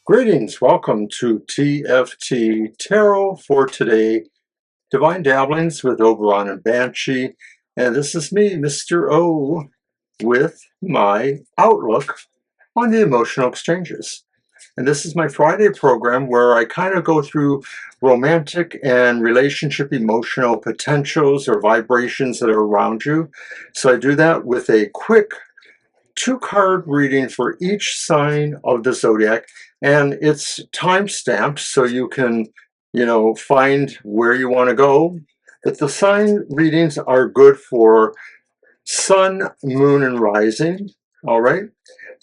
Greetings, welcome to TFT Tarot for today, Divine Dabblings with Oberon and Banshee, and this is me, Mr. O, with my outlook on the emotional exchanges. And this is my Friday program where I kind of go through romantic and relationship emotional potentials or vibrations that are around you. So I do that with a quick two-card reading for each sign of the zodiac, and it's time-stamped so you can, find where you want to go. But the sign readings are good for sun, moon, and rising. All right.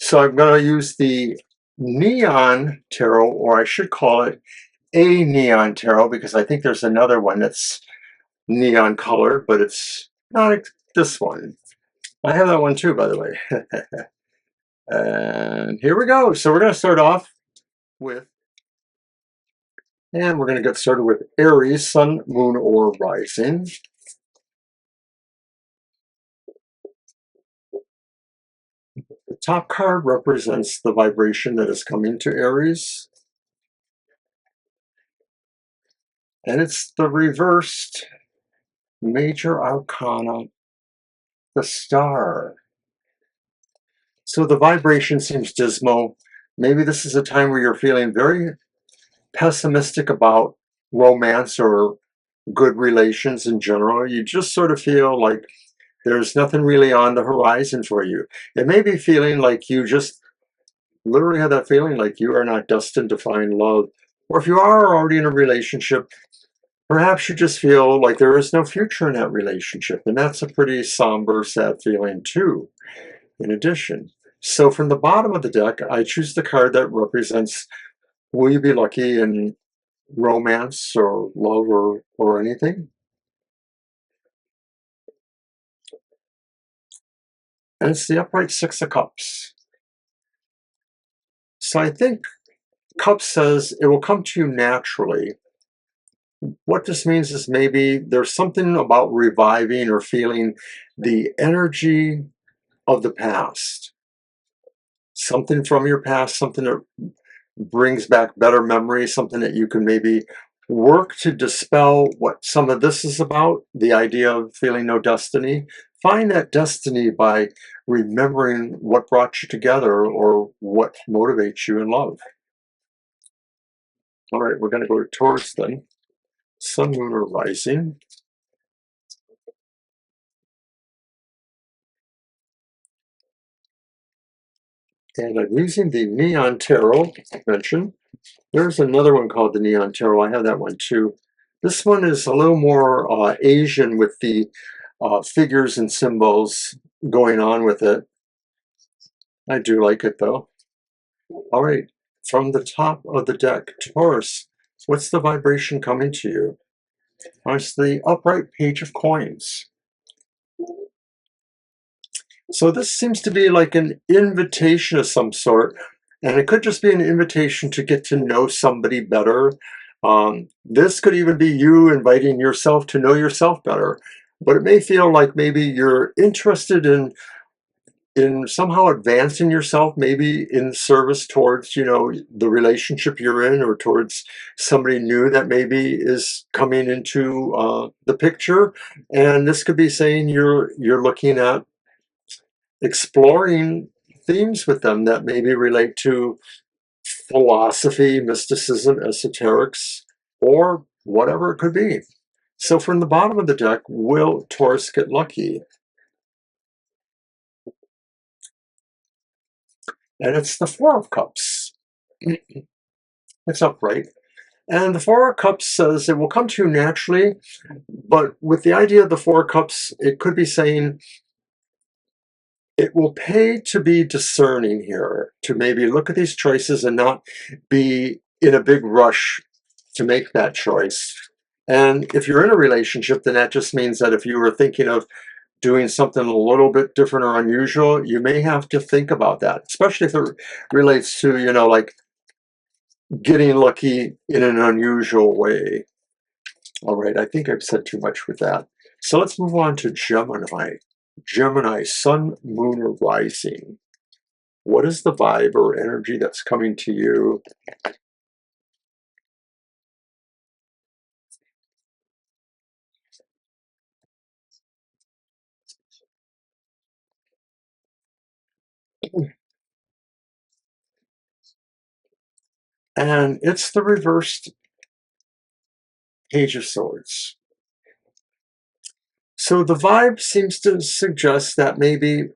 So I'm going to use the Neon Tarot, or I should call it a Neon Tarot, because I think there's another one that's neon color, but it's not this one. I have that one too, by the way. And here we go. So we're going to start off with, and we're going to get started with Aries, sun, moon, or rising. The top card represents the vibration that is coming to Aries. And it's the reversed major arcana, the star. So the vibration seems dismal. Maybe this is a time where you're feeling very pessimistic about romance or good relations in general. You just sort of feel like there's nothing really on the horizon for you. It may be feeling like you just literally have that feeling like you are not destined to find love. Or if you are already in a relationship, perhaps you just feel like there is no future in that relationship. And that's a pretty somber, sad feeling too, in addition. So from the bottom of the deck, I choose the card that represents, will you be lucky in romance or love or anything? And it's the upright Six of Cups. So I think Cups says it will come to you naturally. What this means is maybe there's something about reviving or feeling the energy of the past. Something from your past, something that brings back better memories, something that you can maybe work to dispel what some of this is about, the idea of feeling no destiny. Find that destiny by remembering what brought you together or what motivates you in love. All right, we're going to go to Taurus then. Sun, moon, or rising. And I'm using the Neon Tarot I mentioned. There's another one called the Neon Tarot. I have that one too. This one is a little more Asian with the figures and symbols going on with it. I do like it though. All right, from the top of the deck, Taurus, what's the vibration coming to you? It's the upright Page of Coins. So this seems to be like an invitation of some sort, and it could just be an invitation to get to know somebody better. This could even be you inviting yourself to know yourself better, but it may feel like maybe you're interested in somehow advancing yourself, maybe in service towards, the relationship you're in, or towards somebody new that maybe is coming into the picture. And this could be saying you're looking at exploring themes with them that maybe relate to philosophy, mysticism, esoterics, or whatever it could be. So from the bottom of the deck, will Taurus get lucky? And it's the Four of Cups. It's upright. And the Four of Cups says it will come to you naturally, but with the idea of the Four of Cups, it could be saying it will pay to be discerning here, to maybe look at these choices and not be in a big rush to make that choice. And if you're in a relationship, then that just means that if you were thinking of doing something a little bit different or unusual, you may have to think about that, especially if it relates to, like getting lucky in an unusual way. All right, I think I've said too much with that. So let's move on to Gemini. Gemini, sun, moon, or rising. What is the vibe or energy that's coming to you? And it's the reversed Page of Swords. So the vibe seems to suggest that maybe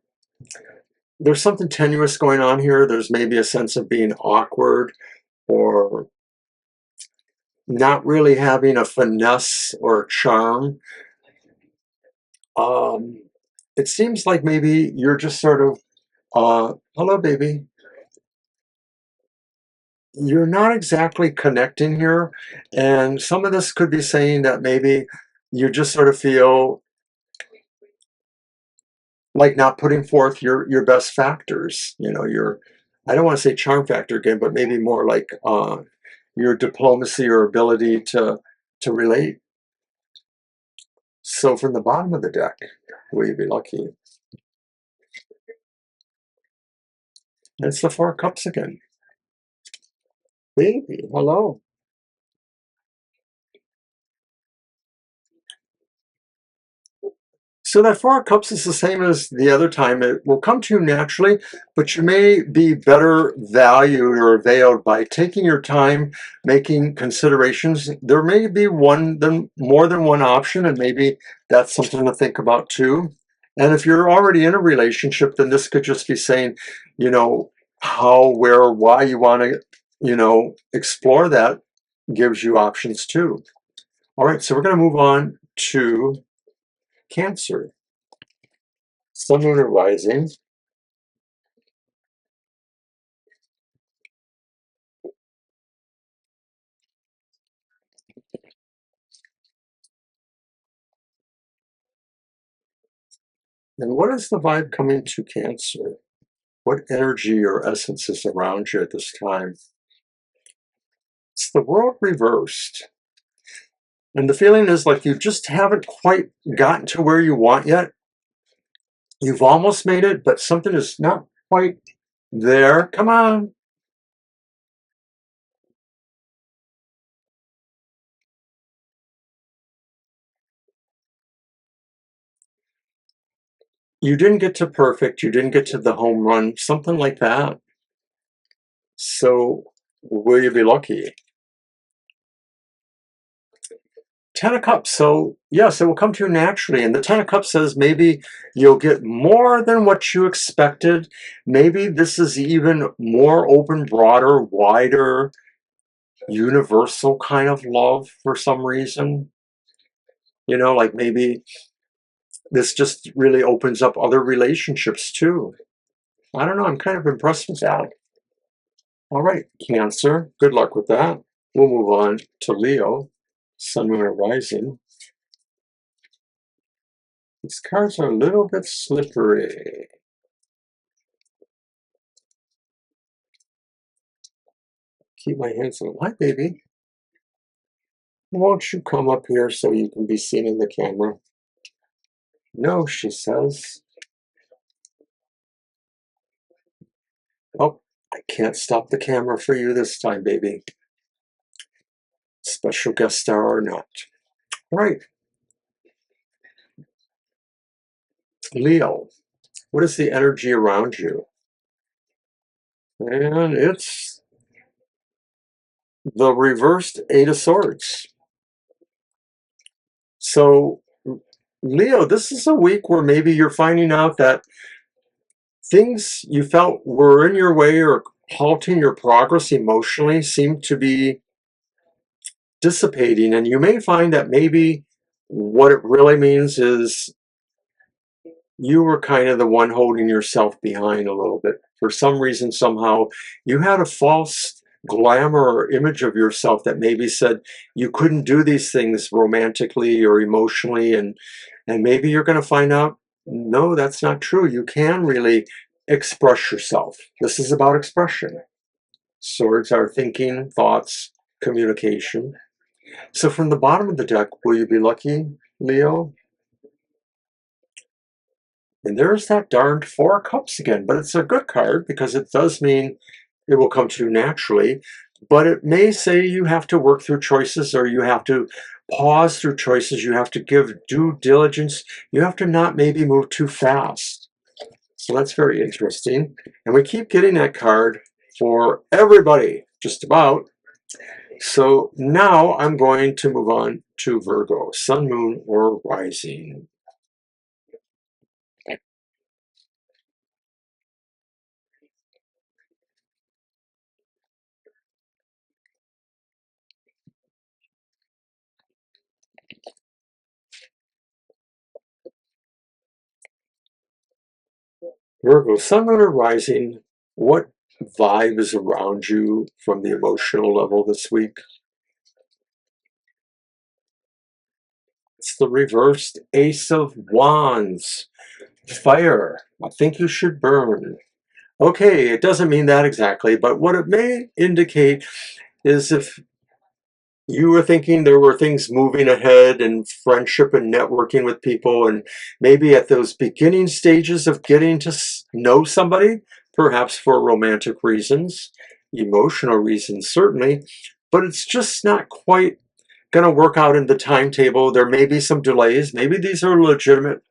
there's something tenuous going on here. There's maybe a sense of being awkward or not really having a finesse or a charm. It seems like maybe you're just sort of, hello, baby. You're not exactly connecting here. And some of this could be saying that maybe you just sort of feel like not putting forth your best factors. You know, your, I don't want to say charm factor again, but maybe more like your diplomacy or ability to relate. So from the bottom of the deck, will you be lucky? It's the Four of Cups again. Baby, hello. So that Four of Cups is the same as the other time. It will come to you naturally, but you may be better valued or availed by taking your time, making considerations. There may be more than one option, and maybe that's something to think about too. And if you're already in a relationship, then this could just be saying, you know, how, where, why you want to, you know, explore that gives you options too. All right, so we're going to move on to Cancer. Sun, moon, or rising. And what is the vibe coming to Cancer? What energy or essence is around you at this time? It's the world reversed. And the feeling is like you just haven't quite gotten to where you want yet. You've almost made it, but something is not quite there. Come on. You didn't get to perfect. You didn't get to the home run, something like that. So will you be lucky? Ten of Cups. So yes, it will come to you naturally. And the Ten of Cups says maybe you'll get more than what you expected. Maybe this is even more open, broader, wider, universal kind of love for some reason. You know, like maybe this just really opens up other relationships too. I don't know. I'm kind of impressed with that. All right, Cancer. Good luck with that. We'll move on to Leo, Sun, Moon, or Rising. These cards are a little bit slippery. Keep my hands on. Hi, baby. Won't you come up here so you can be seen in the camera? No, she says. Oh, I can't stop the camera for you this time, baby. Special guest star or not. Right. Leo, what is the energy around you? And it's the reversed Eight of Swords. So, Leo, this is a week where maybe you're finding out that things you felt were in your way or halting your progress emotionally seem to be dissipating, and you may find that maybe what it really means is you were kind of the one holding yourself behind a little bit. For some reason, somehow, you had a false glamour or image of yourself that maybe said you couldn't do these things romantically or emotionally, and maybe you're going to find out, no, that's not true. You can really express yourself. This is about expression. Swords are thinking, thoughts, communication. So from the bottom of the deck, will you be lucky, Leo? And there's that darned Four of Cups again, but it's a good card because it does mean it will come to you naturally, but it may say you have to work through choices, or you have to pause through choices, you have to give due diligence, you have to not maybe move too fast. So that's very interesting. And we keep getting that card for everybody, just about. So now I'm going to move on to Virgo, Sun, Moon, or Rising. Virgo, Sun, Moon, or Rising, what vibe is around you from the emotional level this week? It's the reversed Ace of Wands. Fire. I think you should burn. Okay, it doesn't mean that exactly, but what it may indicate is if you were thinking there were things moving ahead and friendship and networking with people, and maybe at those beginning stages of getting to know somebody, perhaps for romantic reasons, emotional reasons certainly, but it's just not quite going to work out in the timetable. There may be some delays. Maybe these are legitimate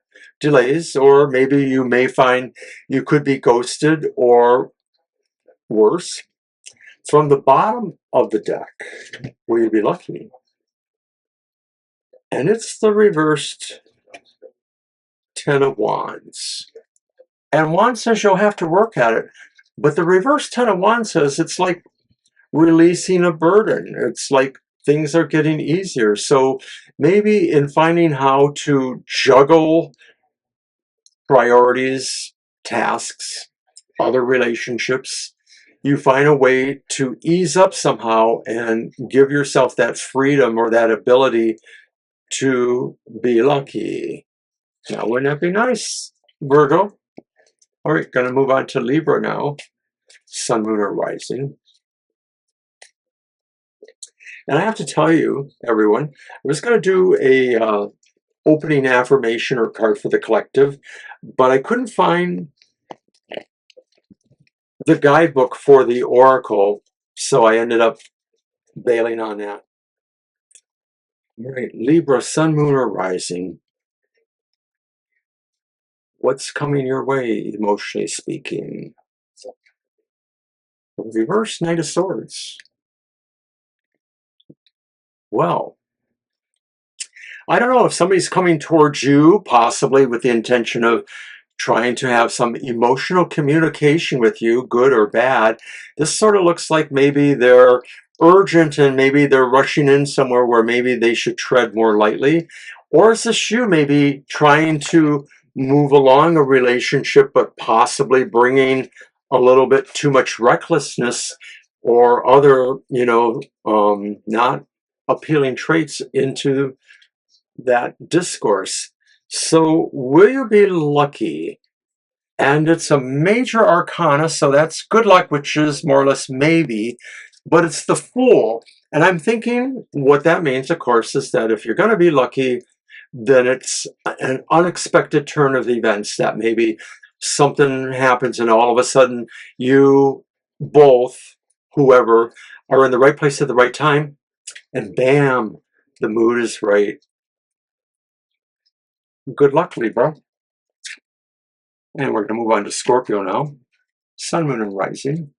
delays, or maybe you may find you could be ghosted, or worse. From the bottom of the deck, will you be lucky? And it's the reversed Ten of Wands. And Wands says you'll have to work at it. But the reverse Ten of Wands says it's like releasing a burden. It's like things are getting easier. So maybe in finding how to juggle priorities, tasks, other relationships, you find a way to ease up somehow and give yourself that freedom or that ability to be lucky. Now, wouldn't that be nice, Virgo? All right, going to move on to Libra now, Sun, Moon, or Rising. And I have to tell you, everyone, I was going to do a opening affirmation or card for the collective, but I couldn't find the guidebook for the oracle, so I ended up bailing on that. All right, Libra, Sun, Moon, or Rising. What's coming your way, emotionally speaking? Reverse Knight of Swords. Well, I don't know if somebody's coming towards you, possibly with the intention of trying to have some emotional communication with you, good or bad. This sort of looks like maybe they're urgent and maybe they're rushing in somewhere where maybe they should tread more lightly. Or is this you maybe trying to move along a relationship, but possibly bringing a little bit too much recklessness or other, not appealing traits into that discourse. So will you be lucky? And it's a major arcana, so that's good luck, which is more or less maybe, but it's the Fool. And I'm thinking what that means, of course, is that if you're going to be lucky, then it's an unexpected turn of events, that maybe something happens and all of a sudden you both, whoever, are in the right place at the right time, and bam, the mood is right. Good luck, Libra. And we're going to move on to Scorpio now. Sun, Moon, and Rising.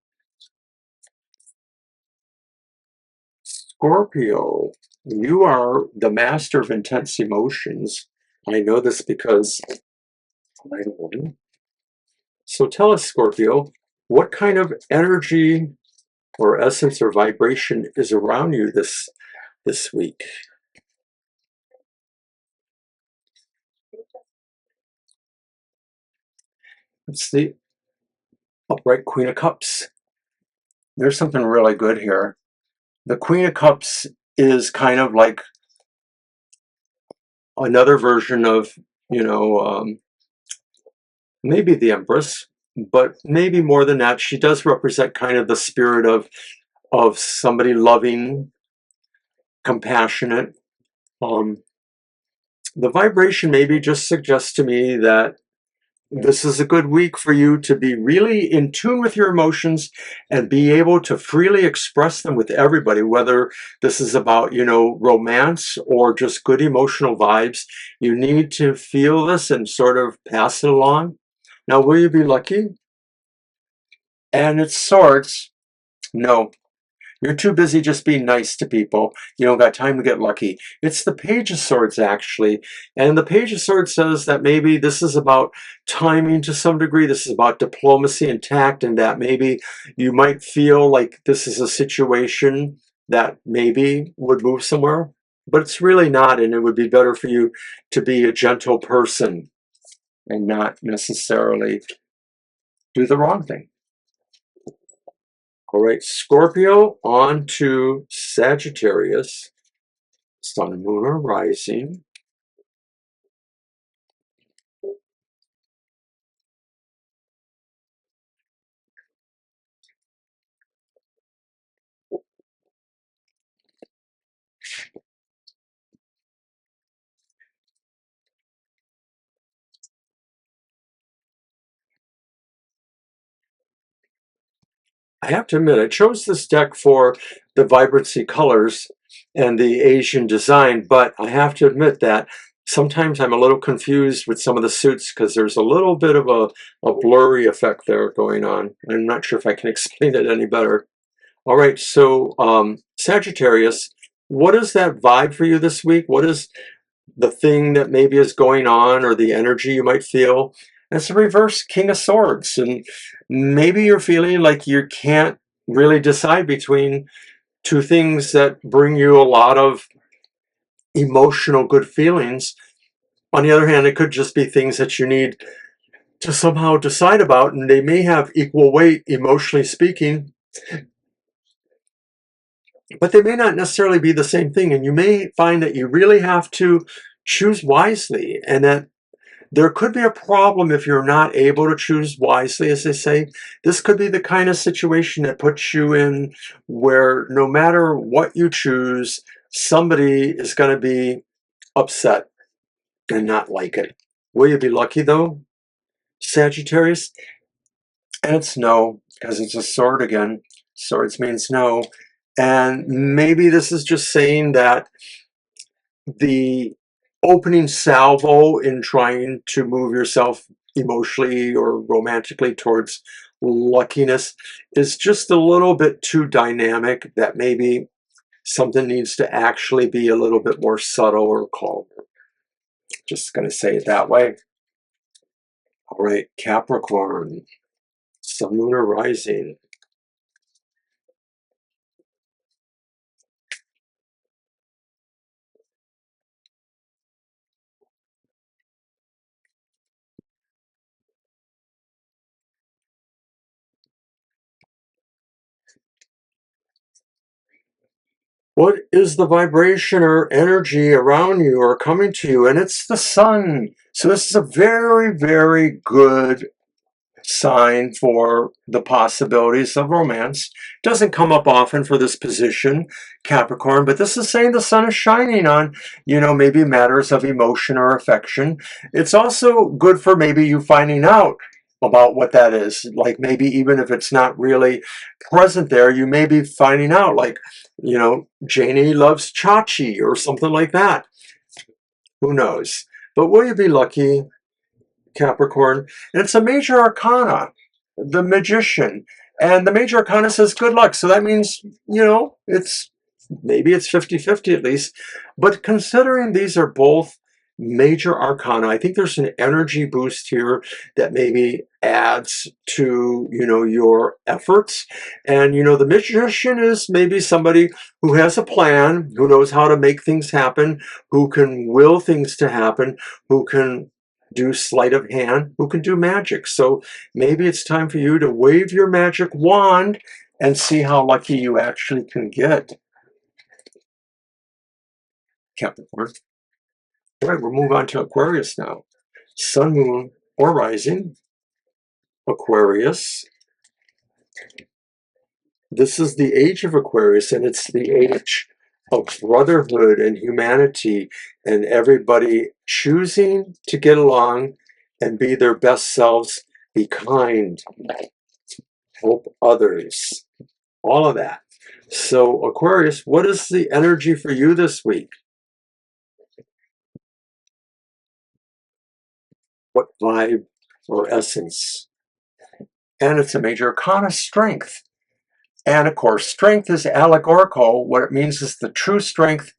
Scorpio, you are the master of intense emotions. I know this because I am. So tell us, Scorpio, what kind of energy or essence or vibration is around you this week? It's the upright Queen of Cups. There's something really good here. The Queen of Cups is kind of like another version of, maybe the Empress, but maybe more than that. She does represent kind of the spirit of somebody loving, compassionate. The vibration maybe just suggests to me that This is a good week for you to be really in tune with your emotions and be able to freely express them with everybody, whether this is about, romance or just good emotional vibes. You need to feel this and sort of pass it along. Now, will you be lucky? And it's swords. No. You're too busy just being nice to people. You don't got time to get lucky. It's the Page of Swords, actually. And the Page of Swords says that maybe this is about timing to some degree. This is about diplomacy and tact, and that maybe you might feel like this is a situation that maybe would move somewhere. But it's really not, and it would be better for you to be a gentle person and not necessarily do the wrong thing. All right, Scorpio on to Sagittarius, Sun, Moon, or Rising. I have to admit, I chose this deck for the vibrancy colors and the Asian design, but I have to admit that sometimes I'm a little confused with some of the suits because there's a little bit of a blurry effect there going on. I'm not sure if I can explain it any better. All right, so Sagittarius, what is that vibe for you this week? What is the thing that maybe is going on or the energy you might feel? And it's a reverse King of Swords. And maybe you're feeling like you can't really decide between two things that bring you a lot of emotional good feelings. On the other hand, it could just be things that you need to somehow decide about, and they may have equal weight, emotionally speaking, but they may not necessarily be the same thing. And you may find that you really have to choose wisely, and that there could be a problem if you're not able to choose wisely, as they say. This could be the kind of situation that puts you in where no matter what you choose, somebody is going to be upset and not like it. Will you be lucky though, Sagittarius? And it's no, because it's a sword again. Swords means no. And maybe this is just saying that the opening salvo in trying to move yourself emotionally or romantically towards luckiness is just a little bit too dynamic, that maybe something needs to actually be a little bit more subtle or calm. Just going to say it that way. All right, Capricorn, Sun, Moon, or Rising. What is the vibration or energy around you or coming to you? And it's the sun. So this is a very, very good sign for the possibilities of romance. Doesn't come up often for this position, Capricorn, but this is saying the sun is shining on, maybe matters of emotion or affection. It's also good for maybe you finding out about what that is. Like maybe even if it's not really present there, you may be finding out, like, Janie loves Chachi or something like that. Who knows? But will you be lucky, Capricorn? And it's a major arcana, the Magician. And the major arcana says good luck. So that means, maybe it's 50-50 at least. But considering these are both major arcana, I think there's an energy boost here that maybe adds to, your efforts. And, the Magician is maybe somebody who has a plan, who knows how to make things happen, who can will things to happen, who can do sleight of hand, who can do magic. So maybe it's time for you to wave your magic wand and see how lucky you actually can get, Capricorn. All right, we'll move on to Aquarius now. Sun, Moon, or Rising, Aquarius. This is the age of Aquarius, and it's the age of brotherhood and humanity and everybody choosing to get along and be their best selves. Be kind, help others, all of that. So Aquarius, what is the energy for you this week? What vibe or essence? And it's a major arcana, strength. And of course, strength is allegorical. What it means is the true strength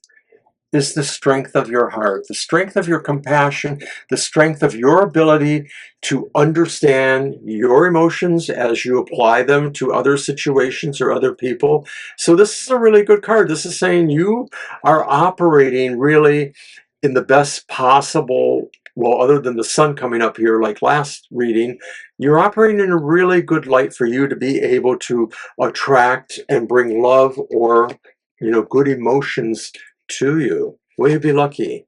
is the strength of your heart, the strength of your compassion, the strength of your ability to understand your emotions as you apply them to other situations or other people. So this is a really good card. This is saying you are operating really in the best possible, well, other than the sun coming up here like last reading, you're operating in a really good light for you to be able to attract and bring love or, good emotions to you. Will you be lucky?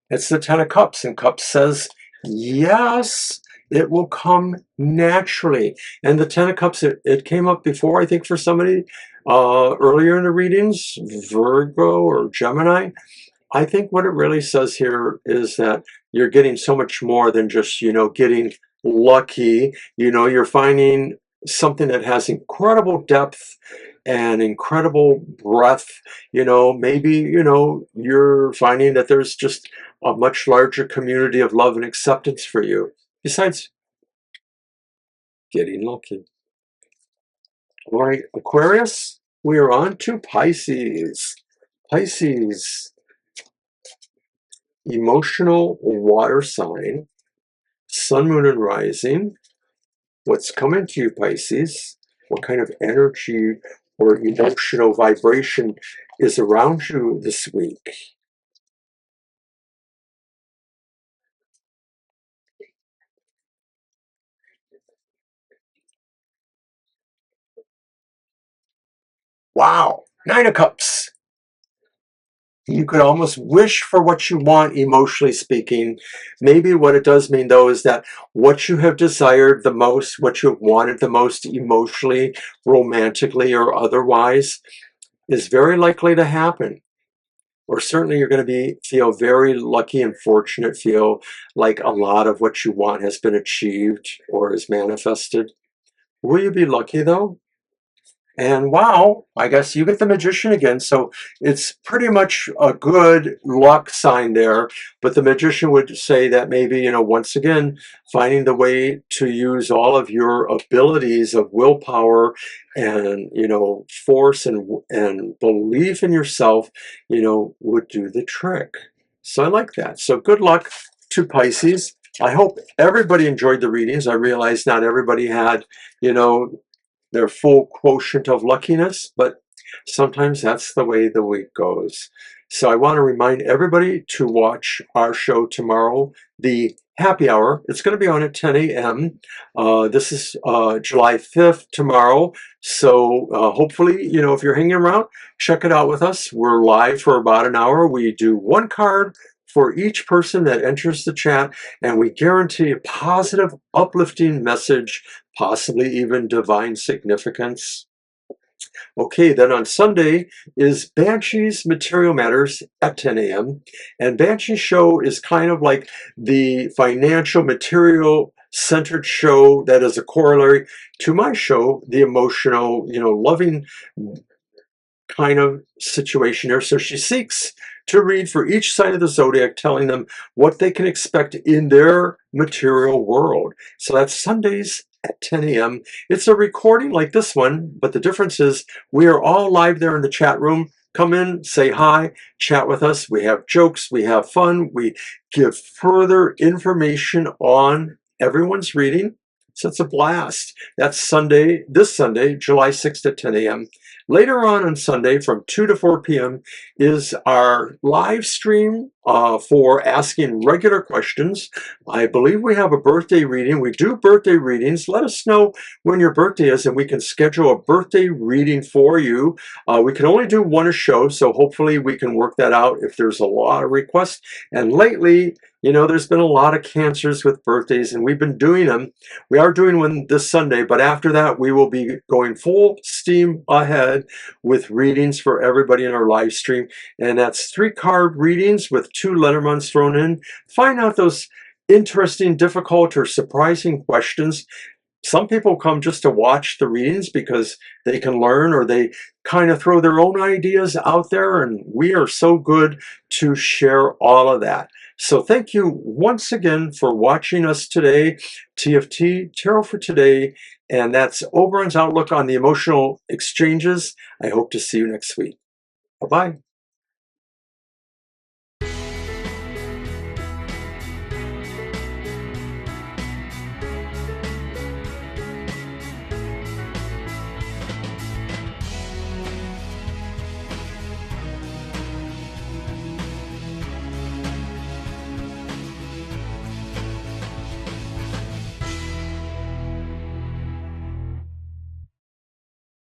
It's the Ten of Cups, and Cups says, yes, it will come naturally. And the Ten of Cups, it came up before, I think, for somebody earlier in the readings, Virgo or Gemini. I think what it really says here is that you're getting so much more than just, getting lucky. You're finding something that has incredible depth and incredible breadth. Maybe, you're finding that there's just a much larger community of love and acceptance for you, besides getting lucky. All right, Aquarius, we are on to Pisces. Pisces, emotional water sign, sun, moon, and rising. What's coming to you, Pisces? What kind of energy or emotional vibration is around you this week? Wow, Nine of Cups. You could almost wish for what you want, emotionally speaking. Maybe what it does mean, though, is that what you have desired the most, what you have wanted the most emotionally, romantically, or otherwise, is very likely to happen. Or certainly you're going to feel very lucky and fortunate, feel like a lot of what you want has been achieved or is manifested. Will you be lucky, though? And wow, I guess you get the Magician again. So it's pretty much a good luck sign there. But the Magician would say that maybe, once again, finding the way to use all of your abilities of willpower and, force and belief in yourself, would do the trick. So I like that. So good luck to Pisces. I hope everybody enjoyed the readings. I realize not everybody had, their full quotient of luckiness, but sometimes that's the way the week goes. So I want to remind everybody to watch our show tomorrow, the Happy Hour. It's going to be on at 10 a.m. This is July 5th tomorrow. So hopefully, if you're hanging around, check it out with us. We're live for about an hour. We do one card for each person that enters the chat, and we guarantee a positive, uplifting message, possibly even divine significance. Okay, then on Sunday is Banshee's Material Matters at 10 a.m. And Banshee's show is kind of like the financial, material centered show that is a corollary to my show, the emotional, loving kind of situation here. So she seeks to read for each sign of the zodiac, telling them what they can expect in their material world. So that's Sundays at 10 a.m. It's a recording like this one, but the difference is we are all live there in the chat room. Come in, say hi, chat with us. We have jokes, we have fun, we give further information on everyone's reading. So it's a blast. That's Sunday, this Sunday, July 6th at 10 a.m. Later on Sunday from 2 to 4 p.m. is our live stream for asking regular questions. I believe we have a birthday reading. We do birthday readings. Let us know when your birthday is and we can schedule a birthday reading for you. We can only do one a show, so hopefully we can work that out if there's a lot of requests. And lately, there's been a lot of cancers with birthdays, and we've been doing them. We are doing one this Sunday, but after that, we will be going full steam ahead with readings for everybody in our live stream. And that's 3 card readings with 2 Lenormands thrown in. Find out those interesting, difficult, or surprising questions. Some people come just to watch the readings because they can learn, or they kind of throw their own ideas out there, and we are so good to share all of that. So thank you once again for watching us today. TFT, Tarot for Today, and that's Oberon's outlook on the emotional exchanges. I hope to see you next week. Bye-bye.